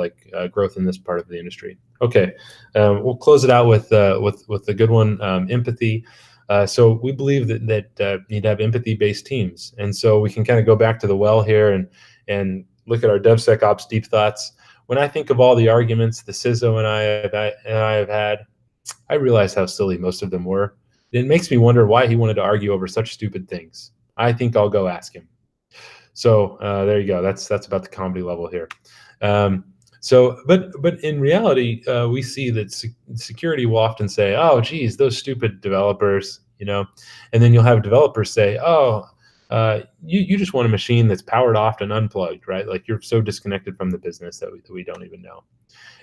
growth in this part of the industry. Okay, we'll close it out with the good one, empathy. So we believe that you need to have empathy-based teams. And so we can kind of go back to the well here and look at our DevSecOps deep thoughts. When I think of all the arguments the CISO and I have had, I realize how silly most of them were. It makes me wonder why he wanted to argue over such stupid things. I think I'll go ask him. So there you go. That's about the comedy level here. But in reality, we see that security will often say, "Oh, geez, those stupid developers," and then you'll have developers say, "Oh, you just want a machine that's powered off and unplugged, right? Like you're so disconnected from the business that we don't even know."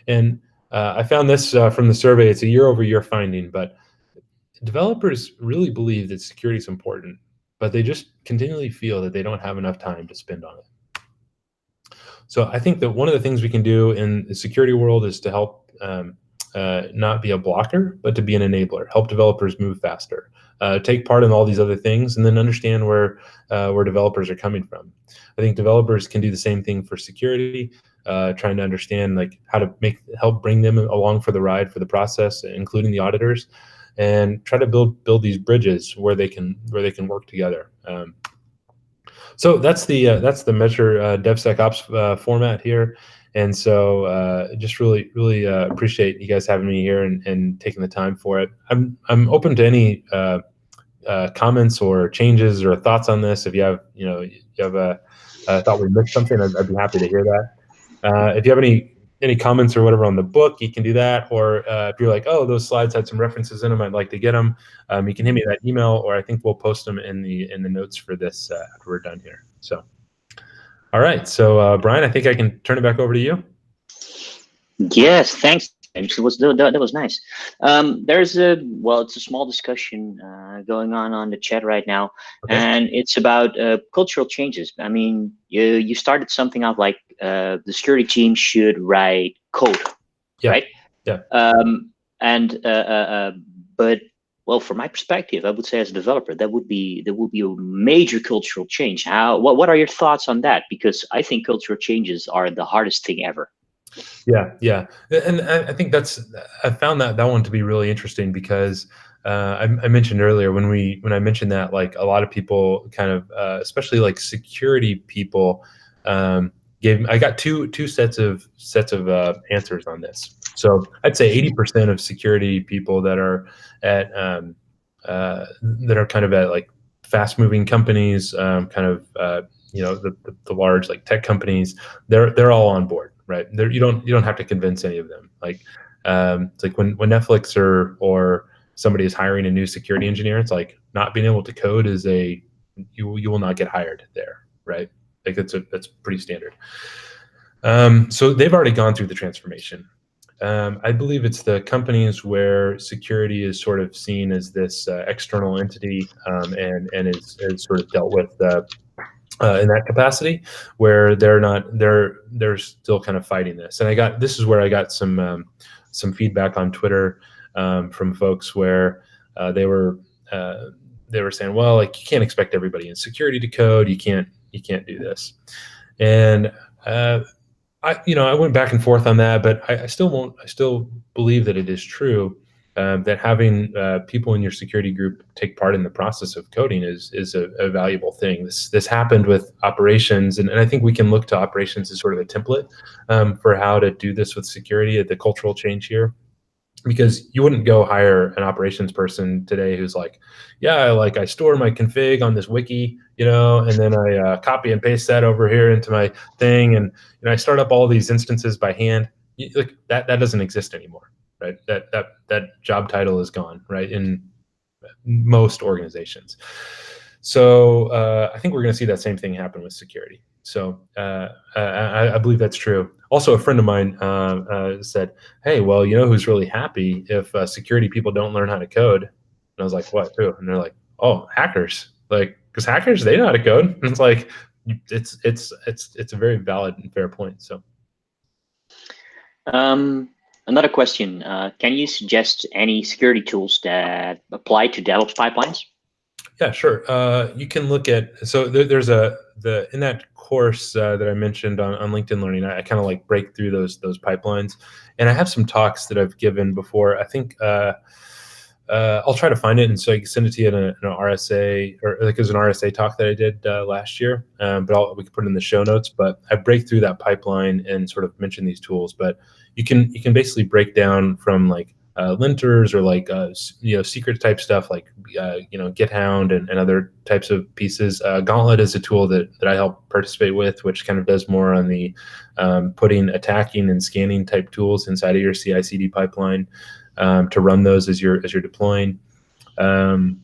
And I found this from the survey. It's a year-over-year finding, but developers really believe that security is important, but they just continually feel that they don't have enough time to spend on it. So I think that one of the things we can do in the security world is to help not be a blocker, but to be an enabler, help developers move faster, take part in all these other things, and then understand where developers are coming from. I think developers can do the same thing for security, trying to understand how to help bring them along for the ride for the process, including the auditors, and try to build these bridges where they can work together. So that's the Measure DevSecOps format here, and so just really appreciate you guys having me here and taking the time for it. I'm open to any comments or changes or thoughts on this, if you have thought we missed something, I'd be happy to hear that. If you have any comments or whatever on the book, you can do that. Or if you're like, oh, those slides had some references in them, I'd like to get them. You can hit me that email, or I think we'll post them in the notes for this after we're done here. So, all right. So Brian, I think I can turn it back over to you. Yes, thanks. That was nice. There's it's a small discussion going on the chat right now, Okay. and it's about cultural changes. I mean, you started something out like the security team should write code, Yeah. right? Yeah. But well, from my perspective, I would say as a developer, that would be a major cultural change. What are your thoughts on that? Because I think cultural changes are the hardest thing ever. Yeah, and I think I found that one to be really interesting because I mentioned earlier when I mentioned that, like, a lot of people kind of, especially like security people, I got two sets of answers on this. So I'd say 80% of security people that are at kind of at like fast moving companies, kind of the large like tech companies, they're all on board. Right. You don't have to convince any of them. Like, it's like when Netflix or somebody is hiring a new security engineer, it's like not being able to code is you will not get hired there. Right. Like that's pretty standard. So they've already gone through the transformation. I believe it's the companies where security is sort of seen as this external entity, and is sort of dealt with in that capacity, where they're still kind of fighting this. And this is where I got some feedback on Twitter from folks where they were saying, well, like, you can't expect everybody in security to code. You can't do this. And I went back and forth on that, but I still believe that it is true. That having people in your security group take part in the process of coding is a valuable thing. This happened with operations, and I think we can look to operations as sort of a template for how to do this with security at the cultural change here. Because you wouldn't go hire an operations person today who's like, yeah, like I store my config on this wiki, and then I copy and paste that over here into my thing, and I start up all these instances by hand. Like that doesn't exist anymore. Right, that job title is gone, right, in most organizations. So I think we're going to see that same thing happen with security. So I believe that's true. Also, a friend of mine said, "Hey, well, who's really happy if security people don't learn how to code?" And I was like, "What? Who?" And they're like, "Oh, hackers. Like, because hackers, they know how to code." And it's like, it's a very valid and fair point. So. Another question, can you suggest any security tools that apply to DevOps pipelines? Yeah, sure. You can look at, so there's in that course that I mentioned on LinkedIn Learning, I kind of like break through those pipelines. And I have some talks that I've given before. I think I'll try to find it, and so I can send it to you in an RSA, or like there's an RSA talk that I did last year, but we can put it in the show notes. But I break through that pipeline and sort of mention these tools. But you can basically break down from like linters or like secret type stuff like GitHound and other types of pieces. Gauntlt is a tool that I help participate with, which kind of does more on the putting attacking and scanning type tools inside of your CI/CD pipeline to run those as you're deploying. Trying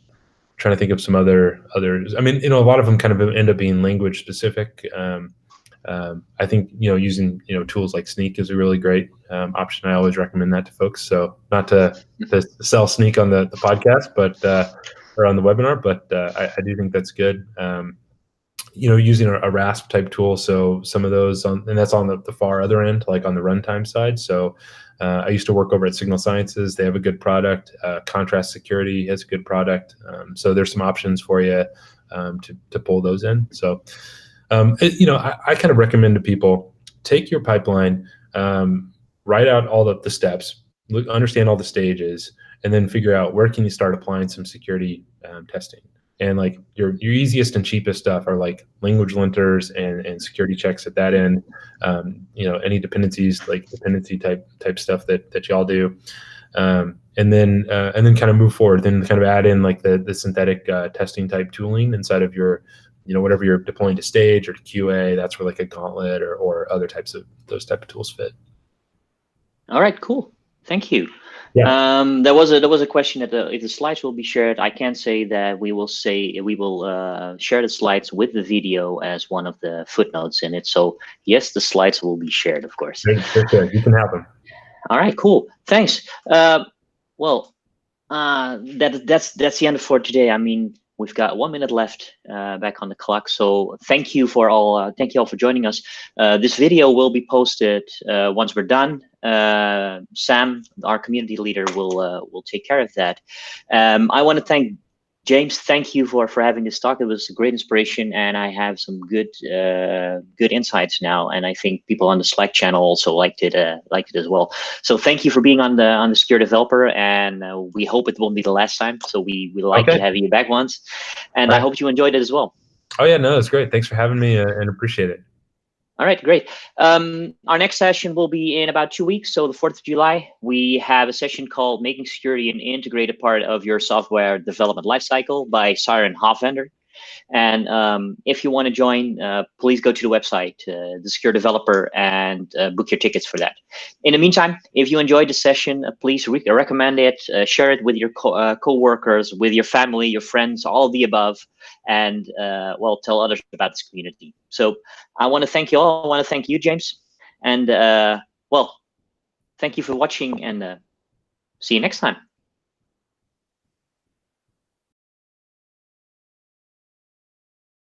to think of some others. I mean, a lot of them kind of end up being language specific. I think using tools like Sneak is a really great option. I always recommend that to folks. So not to sell Sneak on the podcast, but or on the webinar, but I do think that's good. Using a RASP type tool. So some of those and that's on the far other end, like on the runtime side. So I used to work over at Signal Sciences. They have a good product. Contrast Security has a good product. So there's some options for you to pull those in. So. I kind of recommend to people, take your pipeline, write out all the steps, understand all the stages, and then figure out where can you start applying some security testing. And like your easiest and cheapest stuff are like language linters and security checks at that end. Any dependencies, like dependency type stuff that y'all do. and then kind of move forward. Then kind of add in like the synthetic testing type tooling inside of your, whatever you're deploying to stage or to QA. That's where like a Gauntlt or other types of those type of tools fit. All right, cool. Thank you. Yeah. There was a question that if the slides will be shared. I can say that we will share the slides with the video as one of the footnotes in it. So yes, the slides will be shared, of course. Great. You can have them. All right, cool. Thanks. Well, that's the end for today. I mean, we've got 1 minute left back on the clock. So thank you all for joining us. This video will be posted once we're done. Sam, our community leader, will take care of that. I want to thank James. Thank you for having this talk. It was a great inspiration, and I have some good insights now. And I think people on the Slack channel also liked it as well. So thank you for being on the Secure Developer, and we hope it won't be the last time. So we like to have you back once, and I hope you enjoyed it as well. Oh yeah, no, it's great. Thanks for having me, and appreciate it. All right, great. Our next session will be in about 2 weeks. So the 4th of July, we have a session called Making Security an Integrated Part of Your Software Development Lifecycle by Siren Hofvender. And if you want to join, please go to the website, the Secure Developer, and book your tickets for that. In the meantime, if you enjoyed the session, please recommend it, share it with your co-workers, with your family, your friends, all of the above, and well, tell others about this community. So I want to thank you all. I want to thank you, James, and well, thank you for watching, and see you next time.